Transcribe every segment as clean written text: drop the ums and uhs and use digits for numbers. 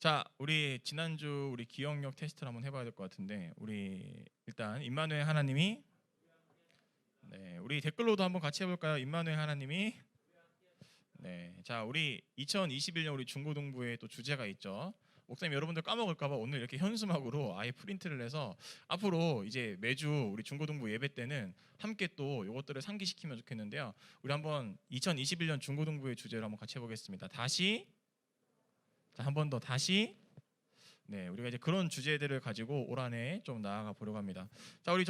자, 우리 지난주 우리 기억력 테스트를 한번 해봐야 될 것 같은데, 우리 일단 임마누엘 하나님이, 네, 우리 댓글로도 한번 같이 해볼까요? 임마누엘 하나님이, 네, 자, 우리 2021년 우리 중고등부의 또 주제가 있죠. 목사님 여러분들 까먹을까봐 오늘 이렇게 현수막으로 아예 프린트를 해서 앞으로 이제 매주 우리 중고등부 예배 때는 함께 또 이것들을 상기시키면 좋겠는데요. 우리 한번 2021년 중고등부의 주제로 한번 같이 해보겠습니다. 다시, 자, 한 번 더 다시. 네, 우리가 이제 그런 주제들을 가지고 올 한해 좀 나아가 보려고 합니다. 자, 우리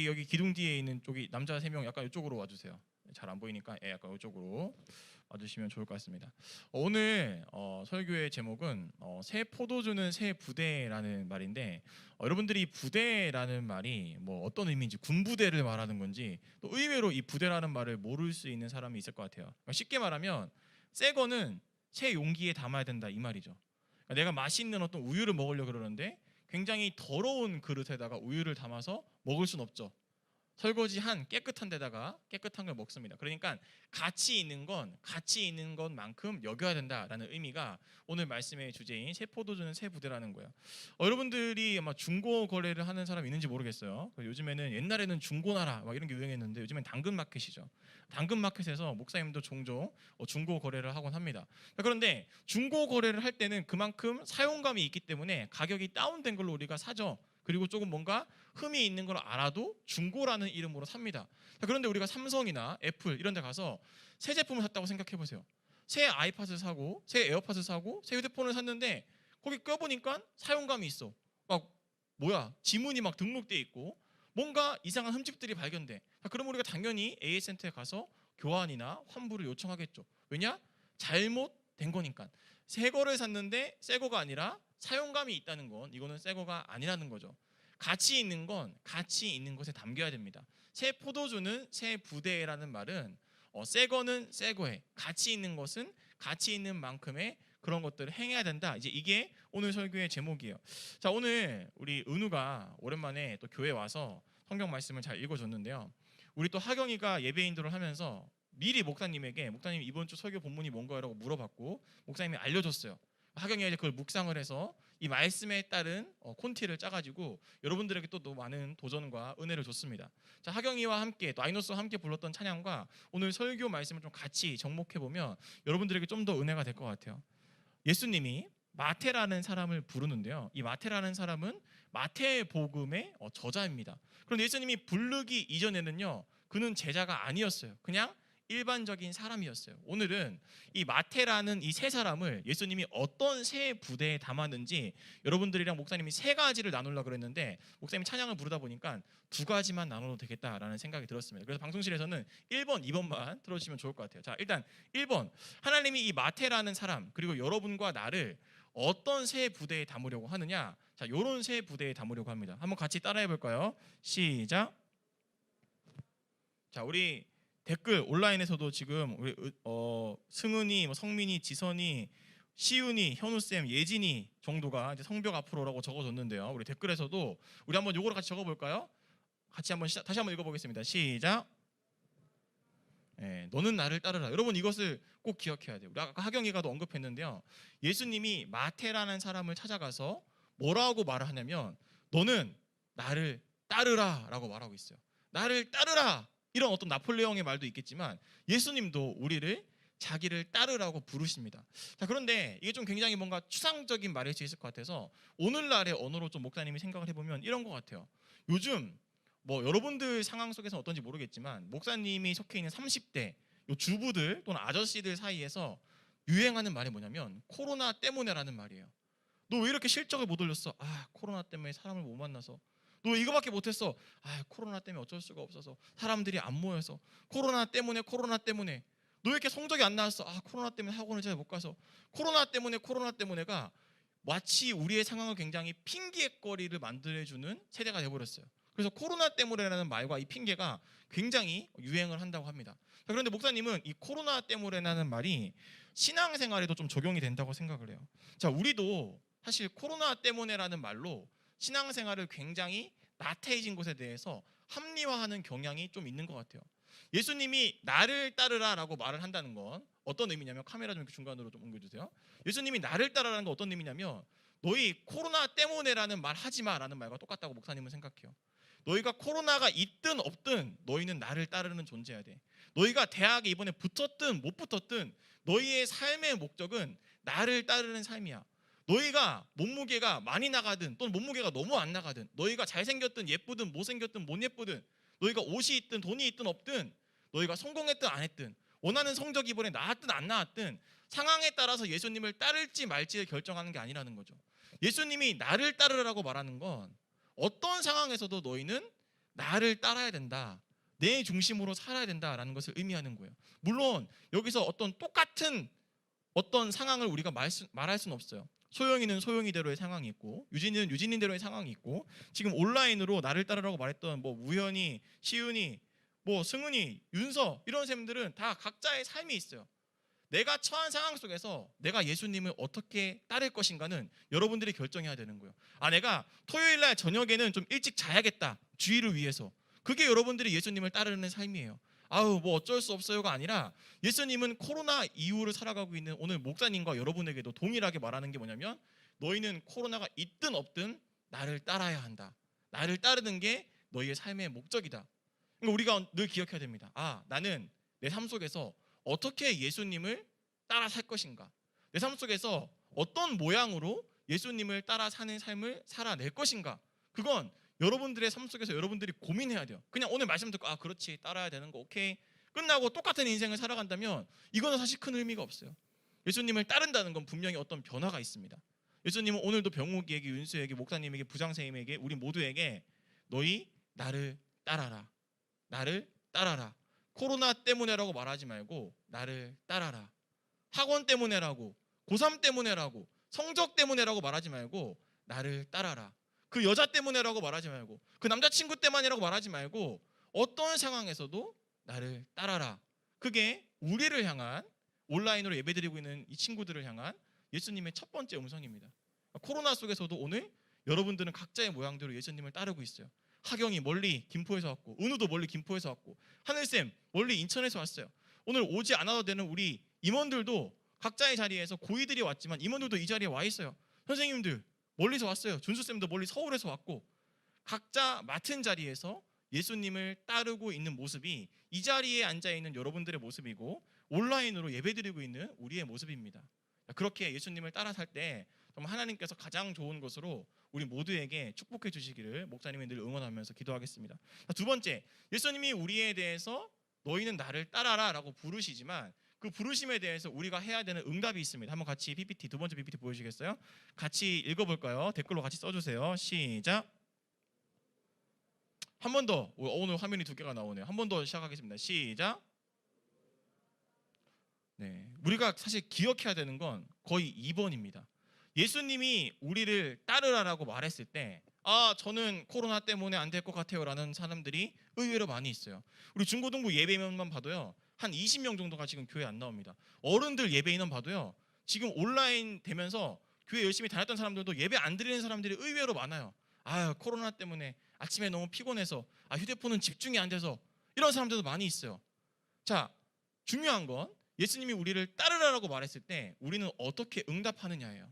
여기 기둥 뒤에 있는 쪽이 남자 3명 약간 이쪽으로 와주세요. 잘 안 보이니까 약간 이쪽으로 와주시면 좋을 것 같습니다. 오늘 설교의 제목은 새 포도주는 새 부대라는 말인데, 여러분들이 부대라는 말이 뭐 어떤 의미인지, 군부대를 말하는 건지 또 의외로 이 부대라는 말을 모를 수 있는 사람이 있을 것 같아요. 그러니까 쉽게 말하면 새 거는 새 용기에 담아야 된다 이 말이죠. 그러니까 내가 맛있는 어떤 우유를 먹으려고 그러는데 굉장히 더러운 그릇에다가 우유를 담아서 먹을 순 없죠. 설거지한 깨끗한 데다가 깨끗한 걸 먹습니다. 그러니까 가치 있는 것만큼 여겨야 된다라는 의미가 오늘 말씀의 주제인 새 포도주는 새 부대라는 거예요. 여러분들이 아마 중고 거래를 하는 사람이 있는지 모르겠어요. 요즘에는 옛날에는 중고나라 막 이런 게 유행했는데 요즘엔 당근마켓이죠. 당근마켓에서 목사님도 종종 중고 거래를 하곤 합니다. 그런데 중고 거래를 할 때는 그만큼 사용감이 있기 때문에 가격이 다운된 걸로 우리가 사죠. 그리고 조금 뭔가 흠이 있는 걸 알아도 중고라는 이름으로 삽니다. 그런데 우리가 삼성이나 애플 이런 데 가서 새 제품을 샀다고 생각해 보세요. 새 아이팟을 사고 새 에어팟을 사고 새 휴대폰을 샀는데 거기 껴보니까 사용감이 있어. 막 뭐야 지문이 막 등록돼 있고 뭔가 이상한 흠집들이 발견돼. 그럼 우리가 당연히 AS센터에 가서 교환이나 환불을 요청하겠죠. 왜냐? 잘못된 거니까. 새 거를 샀는데 새 거가 아니라 사용감이 있다는 건 이거는 새 거가 아니라는 거죠. 가치 있는 건 가치 있는 것에 담겨야 됩니다. 새 포도주는 새 부대라는 말은 새 거는 새 거에, 가치 있는 것은 가치 있는 만큼의 그런 것들을 행해야 된다. 이제 이게 오늘 설교의 제목이에요. 자, 오늘 우리 은우가 오랜만에 또 교회 와서 성경 말씀을 잘 읽어줬는데요. 우리 또 하경이가 예배 인도를 하면서 미리 목사님에게 목사님 이번 주 설교 본문이 뭔가요라고 물어봤고 목사님이 알려줬어요. 하경이가 이제 그걸 묵상을 해서 이 말씀에 따른 콘티를 짜가지고 여러분들에게 또 많은 도전과 은혜를 줬습니다. 자, 하경이와 함께 또 아이노스와 함께 불렀던 찬양과 오늘 설교 말씀을 좀 같이 접목해 보면 여러분들에게 좀 더 은혜가 될 것 같아요. 예수님이 마태라는 사람을 부르는데요. 이 마태라는 사람은 마태복음의 저자입니다. 그런데 예수님이 부르기 이전에는요, 그는 제자가 아니었어요. 그냥 일반적인 사람이었어요. 오늘은 이 마태라는 이 세 사람을 예수님이 어떤 세 부대에 담았는지 여러분들이랑 목사님이 세 가지를 나누려고 그랬는데 목사님이 찬양을 부르다 보니까 두 가지만 나눠도 되겠다라는 생각이 들었습니다. 그래서 방송실에서는 1번, 2번만 들어주시면 좋을 것 같아요. 자, 일단 1번, 하나님이 이 마태라는 사람 그리고 여러분과 나를 어떤 세 부대에 담으려고 하느냐. 자, 요런 세 부대에 담으려고 합니다. 한번 같이 따라해 볼까요? 시작. 자, 우리 댓글 온라인에서도 지금 우리 승은이, 성민이, 지선이, 시윤이, 현우쌤, 예진이 정도가 이제 성벽 앞으로라고 적어줬는데요. 우리 댓글에서도 우리 한번 요거를 같이 적어볼까요? 같이 한번 다시 한번 읽어보겠습니다. 시작. 너는 나를 따르라. 여러분 이것을 꼭 기억해야 돼요. 우리 아까 하경이가도 언급했는데요. 예수님이 마태라는 사람을 찾아가서 뭐라고 말을 하냐면 너는 나를 따르라라고 말하고 있어요. 나를 따르라. 이런 어떤 나폴레옹의 말도 있겠지만 예수님도 우리를 자기를 따르라고 부르십니다. 자, 그런데 이게 좀 굉장히 뭔가 추상적인 말일 수 있을 것 같아서 오늘날의 언어로 좀 목사님이 생각을 해보면 이런 것 같아요. 요즘 뭐 여러분들 상황 속에서 어떤지 모르겠지만 목사님이 속해 있는 30대 요 주부들 또는 아저씨들 사이에서 유행하는 말이 뭐냐면 코로나 때문에라는 말이에요. 너 왜 이렇게 실적을 못 올렸어? 아, 코로나 때문에 사람을 못 만나서. 너 왜 이거밖에 못했어? 아, 코로나 때문에 어쩔 수가 없어서 사람들이 안 모여서. 코로나 때문에 너 왜 이렇게 성적이 안 나왔어? 아, 코로나 때문에 학원을 잘 못 가서. 코로나 때문에가 마치 우리의 상황을 굉장히 핑계거리를 만들어주는 세대가 되어버렸어요. 그래서 코로나 때문에라는 말과 이 핑계가 굉장히 유행을 한다고 합니다. 그런데 목사님은 이 코로나 때문에라는 말이 신앙생활에도 좀 적용이 된다고 생각을 해요. 자, 우리도 사실 코로나 때문에라는 말로 신앙생활을 굉장히 나태해진 것에 대해서 합리화하는 경향이 좀 있는 것 같아요. 예수님이 나를 따르라라고 말을 한다는 건 어떤 의미냐면 카메라 좀 중간으로 좀 옮겨주세요. 예수님이 나를 따르라는 건 어떤 의미냐면 너희 코로나 때문에라는 말 하지 마라는 말과 똑같다고 목사님은 생각해요. 너희가 코로나가 있든 없든 너희는 나를 따르는 존재여야 돼. 너희가 대학에 이번에 붙었든 못 붙었든 너희의 삶의 목적은 나를 따르는 삶이야. 너희가 몸무게가 많이 나가든 또는 몸무게가 너무 안 나가든, 너희가 잘생겼든 예쁘든 못생겼든 못 예쁘든, 너희가 옷이 있든 돈이 있든 없든, 너희가 성공했든 안 했든, 원하는 성적이 이번에 나왔든 안 나왔든 상황에 따라서 예수님을 따를지 말지를 결정하는 게 아니라는 거죠. 예수님이 나를 따르라고 말하는 건 어떤 상황에서도 너희는 나를 따라야 된다, 내 중심으로 살아야 된다라는 것을 의미하는 거예요. 물론 여기서 어떤 똑같은 어떤 상황을 우리가 말할 수는 없어요. 소영이는 소영이대로의 상황이 있고, 유진이는 유진이대로의 상황이 있고, 지금 온라인으로 나를 따르라고 말했던 뭐 우현이, 시윤이, 뭐 승은이, 윤서 이런 쌤들은 다 각자의 삶이 있어요. 내가 처한 상황 속에서 내가 예수님을 어떻게 따를 것인가는 여러분들이 결정해야 되는 거예요. 내가 토요일 날 저녁에는 좀 일찍 자야겠다, 주의를 위해서. 그게 여러분들이 예수님을 따르는 삶이에요. 뭐 어쩔 수 없어요가 아니라, 예수님은 코로나 이후를 살아가고 있는 오늘 목사님과 여러분에게도 동일하게 말하는 게 뭐냐면, 너희는 코로나가 있든 없든 나를 따라야 한다. 나를 따르는 게 너희의 삶의 목적이다. 그러니까 우리가 늘 기억해야 됩니다. 나는 내 삶 속에서 어떻게 예수님을 따라 살 것인가, 내 삶 속에서 어떤 모양으로 예수님을 따라 사는 삶을 살아낼 것인가. 그건 여러분들의 삶 속에서 여러분들이 고민해야 돼요. 그냥 오늘 말씀 듣고 그렇지, 따라야 되는 거 오케이 끝나고 똑같은 인생을 살아간다면 이거는 사실 큰 의미가 없어요. 예수님을 따른다는 건 분명히 어떤 변화가 있습니다. 예수님은 오늘도 병욱이에게, 윤수에게, 목사님에게, 부장선생님에게, 우리 모두에게 너희 나를 따라라, 나를 따라라. 코로나 때문에라고 말하지 말고 나를 따라라. 학원 때문에라고, 고3 때문에라고, 성적 때문에라고 말하지 말고 나를 따라라. 그 여자 때문에라고 말하지 말고, 그 남자친구 때문이라고 말하지 말고, 어떤 상황에서도 나를 따라라. 그게 우리를 향한, 온라인으로 예배드리고 있는 이 친구들을 향한 예수님의 첫 번째 음성입니다. 코로나 속에서도 오늘 여러분들은 각자의 모양대로 예수님을 따르고 있어요. 하경이 멀리 김포에서 왔고, 은우도 멀리 김포에서 왔고, 하늘쌤 멀리 인천에서 왔어요. 오늘 오지 않아도 되는 우리 임원들도 각자의 자리에서 고이들이 왔지만 임원들도 이 자리에 와 있어요. 선생님들 멀리서 왔어요. 준수쌤도 멀리 서울에서 왔고, 각자 맡은 자리에서 예수님을 따르고 있는 모습이 이 자리에 앉아있는 여러분들의 모습이고, 온라인으로 예배드리고 있는 우리의 모습입니다. 그렇게 예수님을 따라 살 때 정말 하나님께서 가장 좋은 것으로 우리 모두에게 축복해 주시기를 목사님이 늘 응원하면서 기도하겠습니다. 두 번째, 예수님이 우리에 대해서 너희는 나를 따라라 라고 부르시지만, 그 부르심에 대해서 우리가 해야 되는 응답이 있습니다. 한번 같이 PPT, 두 번째 PPT 보여주시겠어요? 같이 읽어볼까요? 댓글로 같이 써주세요. 시작. 한 번 더. 오늘 화면이 두 개가 나오네요. 한 번 더 시작하겠습니다. 시작. 네, 우리가 사실 기억해야 되는 건 거의 2번입니다. 예수님이 우리를 따르라라고 말했을 때 저는 코로나 때문에 안 될 것 같아요 라는 사람들이 의외로 많이 있어요. 우리 중고등부 예배 인원만 봐도요, 한 20명 정도가 지금 교회 안 나옵니다. 어른들 예배 인원 봐도요, 지금 온라인 되면서 교회 열심히 다녔던 사람들도 예배 안 드리는 사람들이 의외로 많아요. 코로나 때문에 아침에 너무 피곤해서, 휴대폰은 집중이 안 돼서, 이런 사람들도 많이 있어요. 자, 중요한 건 예수님이 우리를 따르라라고 말했을 때 우리는 어떻게 응답하느냐예요.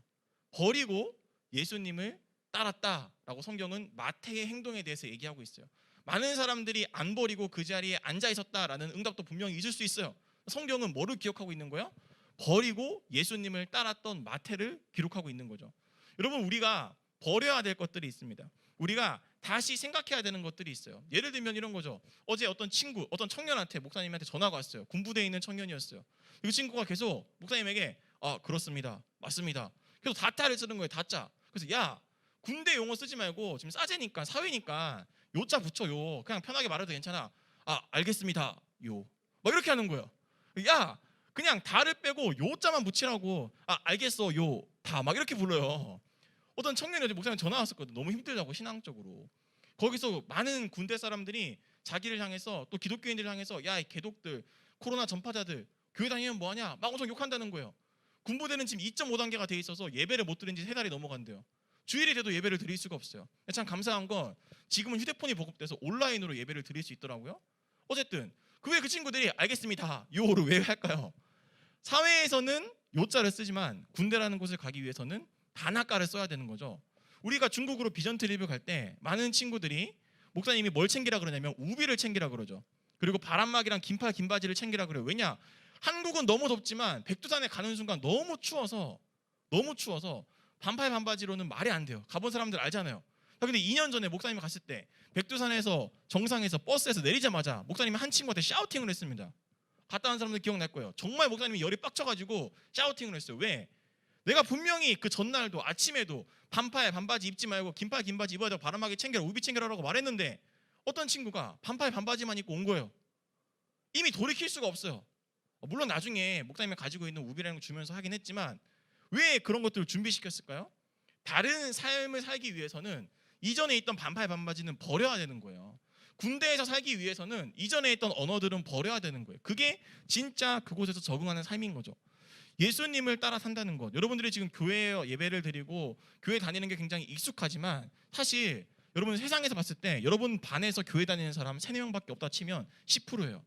버리고 예수님을 따랐다라고 성경은 마태의 행동에 대해서 얘기하고 있어요. 많은 사람들이 안 버리고 그 자리에 앉아 있었다라는 응답도 분명히 있을 수 있어요. 성경은 뭐를 기억하고 있는 거예요? 버리고 예수님을 따랐던 마태를 기록하고 있는 거죠. 여러분, 우리가 버려야 될 것들이 있습니다. 우리가 다시 생각해야 되는 것들이 있어요. 예를 들면 이런 거죠. 어제 어떤 친구, 어떤 청년한테, 목사님한테 전화가 왔어요. 군부대에 있는 청년이었어요. 이 친구가 계속 목사님에게 그렇습니다, 맞습니다, 계속 다짜를 쓰는 거예요. 다짜. 그래서 야, 군대 용어 쓰지 말고 지금 싸제니까, 사회니까 요자 붙여요. 그냥 편하게 말해도 괜찮아. 알겠습니다 요. 막 이렇게 하는 거예요. 야, 그냥 다를 빼고 요자만 붙이라고. 알겠어 요 다. 막 이렇게 불러요. 어떤 청년이 어제 목사님 전화 왔었거든. 너무 힘들다고, 신앙적으로. 거기서 많은 군대 사람들이 자기를 향해서, 또 기독교인들을 향해서, 야, 이 개독들, 코로나 전파자들, 교회 다니면 뭐하냐 막 엄청 욕한다는 거예요. 군부대는 지금 2.5단계가 돼 있어서 예배를 못 드린 지 3달이 넘어간대요. 주일이 돼도 예배를 드릴 수가 없어요. 참 감사한 건 지금은 휴대폰이 보급돼서 온라인으로 예배를 드릴 수 있더라고요. 어쨌든 그 친구들이 알겠습니다 요를 왜 할까요? 사회에서는 요자를 쓰지만 군대라는 곳을 가기 위해서는 단아가를 써야 되는 거죠. 우리가 중국으로 비전 트립을 갈 때 많은 친구들이 목사님이 뭘 챙기라 그러냐면 우비를 챙기라 그러죠. 그리고 바람막이랑 긴팔 긴 바지를 챙기라 그래요. 왜냐? 한국은 너무 덥지만 백두산에 가는 순간 너무 추워서 반팔 반바지로는 말이 안 돼요. 가본 사람들 알잖아요. 근데 2년 전에 목사님이 갔을 때 백두산에서 정상에서 버스에서 내리자마자 목사님이 한 친구한테 샤우팅을 했습니다. 갔다 온 사람들 기억날 거예요. 정말 목사님이 열이 빡쳐가지고 샤우팅을 했어요. 왜? 내가 분명히 그 전날도 아침에도 반팔 반바지 입지 말고 긴팔 긴 바지 입어야 되고 바람막이 챙겨라 우비 챙겨라라고 말했는데 어떤 친구가 반팔 반바지만 입고 온 거예요. 이미 돌이킬 수가 없어요. 물론 나중에 목사님이 가지고 있는 우비라는 거 주면서 하긴 했지만 왜 그런 것들을 준비시켰을까요? 다른 삶을 살기 위해서는 이전에 있던 반팔 반바지는 버려야 되는 거예요. 군대에서 살기 위해서는 이전에 있던 언어들은 버려야 되는 거예요. 그게 진짜 그곳에서 적응하는 삶인 거죠. 예수님을 따라 산다는 것. 여러분들이 지금 교회에 예배를 드리고 교회 다니는 게 굉장히 익숙하지만 사실 여러분 세상에서 봤을 때 여러분 반에서 교회 다니는 사람 3-4명밖에 없다 치면 10%예요.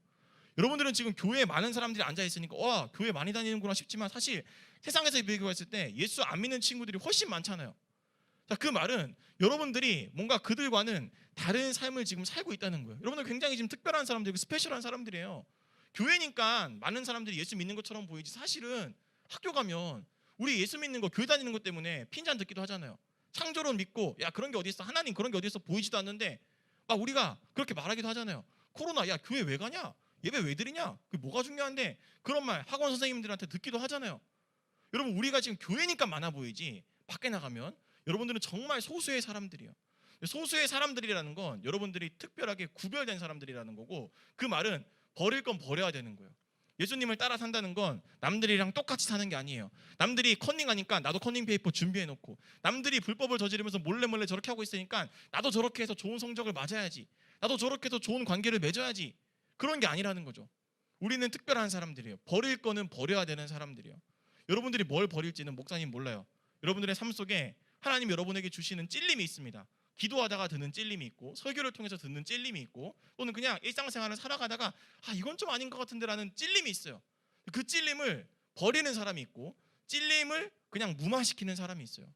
여러분들은 지금 교회에 많은 사람들이 앉아 있으니까 와 교회 많이 다니는구나 싶지만 사실 세상에서 비교했을 때 예수 안 믿는 친구들이 훨씬 많잖아요. 자, 그 말은 여러분들이 뭔가 그들과는 다른 삶을 지금 살고 있다는 거예요. 여러분들 굉장히 지금 특별한 사람들이고 스페셜한 사람들이에요. 교회니까 많은 사람들이 예수 믿는 것처럼 보이지 사실은 학교 가면 우리 예수 믿는 거 교회 다니는 것 때문에 핀잔 듣기도 하잖아요. 창조론 믿고 야 그런 게 어디 있어 하나님 그런 게 어디 있어 보이지도 않는데 막 우리가 그렇게 말하기도 하잖아요. 코로나 야 교회 왜 가냐 예배 왜 드리냐 그게 뭐가 중요한데 그런 말 학원 선생님들한테 듣기도 하잖아요. 여러분 우리가 지금 교회니까 많아 보이지 밖에 나가면 여러분들은 정말 소수의 사람들이에요. 소수의 사람들이라는 건 여러분들이 특별하게 구별된 사람들이라는 거고 그 말은 버릴 건 버려야 되는 거예요. 예수님을 따라 산다는 건 남들이랑 똑같이 사는 게 아니에요. 남들이 컨닝하니까 나도 컨닝 페이퍼 준비해놓고 남들이 불법을 저지르면서 몰래 저렇게 하고 있으니까 나도 저렇게 해서 좋은 성적을 맞아야지 나도 저렇게 해서 좋은 관계를 맺어야지 그런 게 아니라는 거죠. 우리는 특별한 사람들이에요. 버릴 거는 버려야 되는 사람들이에요. 여러분들이 뭘 버릴지는 목사님 몰라요. 여러분들의 삶 속에 하나님 여러분에게 주시는 찔림이 있습니다. 기도하다가 드는 찔림이 있고 설교를 통해서 듣는 찔림이 있고 또는 그냥 일상생활을 살아가다가 이건 좀 아닌 것 같은데 라는 찔림이 있어요. 그 찔림을 버리는 사람이 있고 찔림을 그냥 무마시키는 사람이 있어요.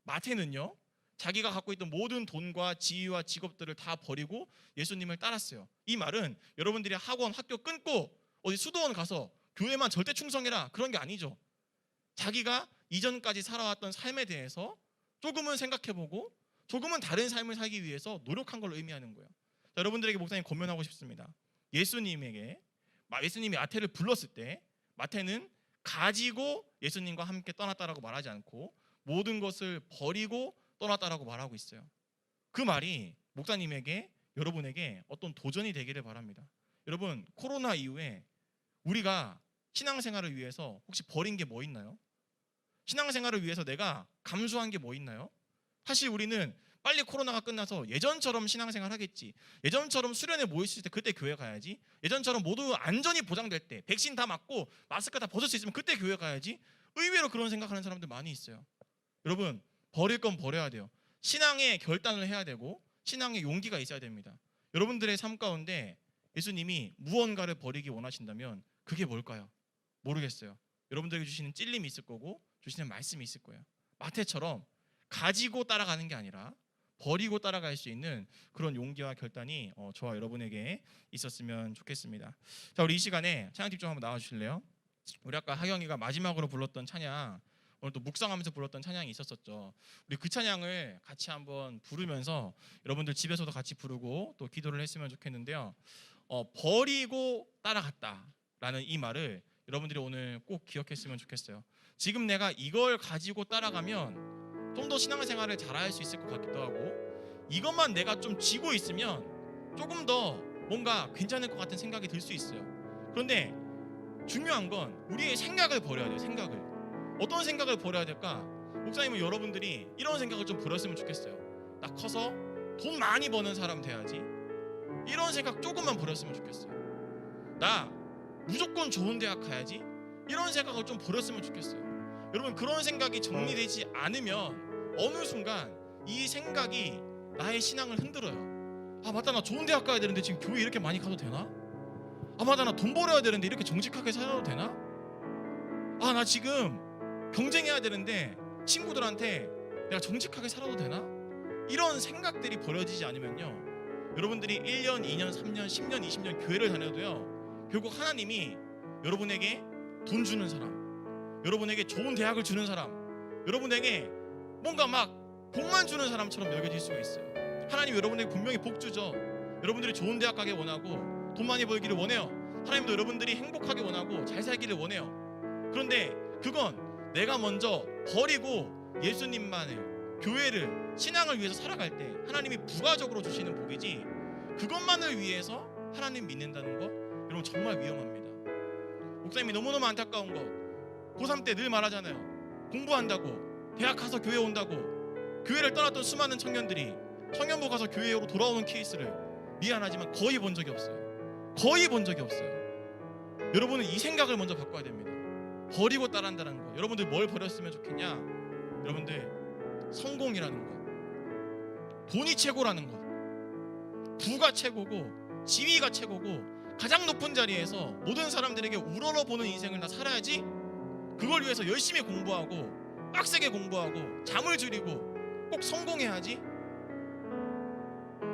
마태는요 자기가 갖고 있던 모든 돈과 지위와 직업들을 다 버리고 예수님을 따랐어요. 이 말은 여러분들이 학원 학교 끊고 어디 수도원 가서 교회만 절대 충성해라 그런 게 아니죠. 자기가 이전까지 살아왔던 삶에 대해서 조금은 생각해보고 조금은 다른 삶을 살기 위해서 노력한 걸 의미하는 거예요. 자, 여러분들에게 목사님 권면하고 싶습니다. 예수님이 마태를 불렀을 때 마태는 가지고 예수님과 함께 떠났다라고 말하지 않고 모든 것을 버리고 떠났다라고 말하고 있어요. 그 말이 목사님에게 여러분에게 어떤 도전이 되기를 바랍니다. 여러분 코로나 이후에 우리가 신앙생활을 위해서 혹시 버린 게 뭐 있나요? 신앙생활을 위해서 내가 감수한 게 뭐 있나요? 사실 우리는 빨리 코로나가 끝나서 예전처럼 신앙생활 하겠지 예전처럼 수련회 모일 수 있을 때 그때 교회 가야지 예전처럼 모두 안전이 보장될 때 백신 다 맞고 마스크 다 벗을 수 있으면 그때 교회 가야지 의외로 그런 생각하는 사람들 많이 있어요. 여러분 버릴 건 버려야 돼요. 신앙의 결단을 해야 되고 신앙의 용기가 있어야 됩니다. 여러분들의 삶 가운데 예수님이 무언가를 버리기 원하신다면 그게 뭘까요? 모르겠어요. 여러분들에게 주시는 찔림이 있을 거고 주시는 말씀이 있을 거예요. 마태처럼 가지고 따라가는 게 아니라 버리고 따라갈 수 있는 그런 용기와 결단이 저와 여러분에게 있었으면 좋겠습니다. 자, 우리 이 시간에 찬양팀 좀 한번 나와주실래요? 우리 아까 하경이가 마지막으로 불렀던 찬양 오늘 또 묵상하면서 불렀던 찬양이 있었었죠. 우리 그 찬양을 같이 한번 부르면서 여러분들 집에서도 같이 부르고 또 기도를 했으면 좋겠는데요. 버리고 따라갔다라는 이 말을 여러분들이 오늘 꼭 기억했으면 좋겠어요. 지금 내가 이걸 가지고 따라가면 좀 더 신앙생활을 잘할 수 있을 것 같기도 하고 이것만 내가 좀 쥐고 있으면 조금 더 뭔가 괜찮을 것 같은 생각이 들 수 있어요. 그런데 중요한 건 우리의 생각을 버려야 돼요. 생각을. 어떤 생각을 버려야 될까? 목사님은 여러분들이 이런 생각을 좀 버렸으면 좋겠어요. 나 커서 돈 많이 버는 사람 돼야지. 이런 생각 조금만 버렸으면 좋겠어요. 나 무조건 좋은 대학 가야지. 이런 생각을 좀 버렸으면 좋겠어요. 여러분 그런 생각이 정리되지 않으면 어느 순간 이 생각이 나의 신앙을 흔들어요. 맞다 나 좋은 대학 가야 되는데 지금 교회 이렇게 많이 가도 되나? 맞다 나 돈 벌어야 되는데 이렇게 정직하게 살아도 되나? 나 지금 경쟁해야 되는데 친구들한테 내가 정직하게 살아도 되나? 이런 생각들이 버려지지 않으면요, 여러분들이 1년, 2년, 3년, 10년, 20년 교회를 다녀도요, 결국 하나님이 여러분에게 돈 주는 사람, 여러분에게 좋은 대학을 주는 사람, 여러분에게 뭔가 막 복만 주는 사람처럼 여겨질 수가 있어요. 하나님 여러분에게 분명히 복 주죠. 여러분들이 좋은 대학 가길 원하고 돈 많이 벌기를 원해요. 하나님도 여러분들이 행복하게 원하고 잘 살기를 원해요. 그런데 그건 내가 먼저 버리고 예수님만을, 교회를, 신앙을 위해서 살아갈 때 하나님이 부가적으로 주시는 복이지, 그것만을 위해서 하나님 믿는다는 거, 여러분 정말 위험합니다. 목사님이 너무너무 안타까운 거, 고3 때 늘 말하잖아요. 공부한다고, 대학 가서 교회 온다고, 교회를 떠났던 수많은 청년들이 청년부 가서 교회로 돌아오는 케이스를 미안하지만 거의 본 적이 없어요. 거의 본 적이 없어요. 여러분은 이 생각을 먼저 바꿔야 됩니다. 버리고 따른다는 거. 여러분들 뭘 버렸으면 좋겠냐? 여러분들 성공이라는 거, 돈이 최고라는 거, 부가 최고고 지위가 최고고 가장 높은 자리에서 모든 사람들에게 우러러보는 인생을 다 살아야지, 그걸 위해서 열심히 공부하고 빡세게 공부하고 잠을 줄이고 꼭 성공해야지,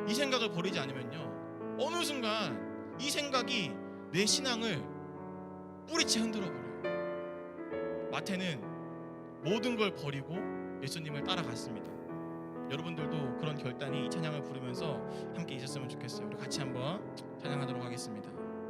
이 생각을 버리지 않으면요, 어느 순간 이 생각이 내 신앙을 뿌리채 흔들어버려요. 마태는 모든 걸 버리고 예수님을 따라갔습니다. 여러분들도 그런 결단이 이 찬양을 부르면서 함께 있었으면 좋겠어요. 우리 같이 한번 찬양하도록 하겠습니다.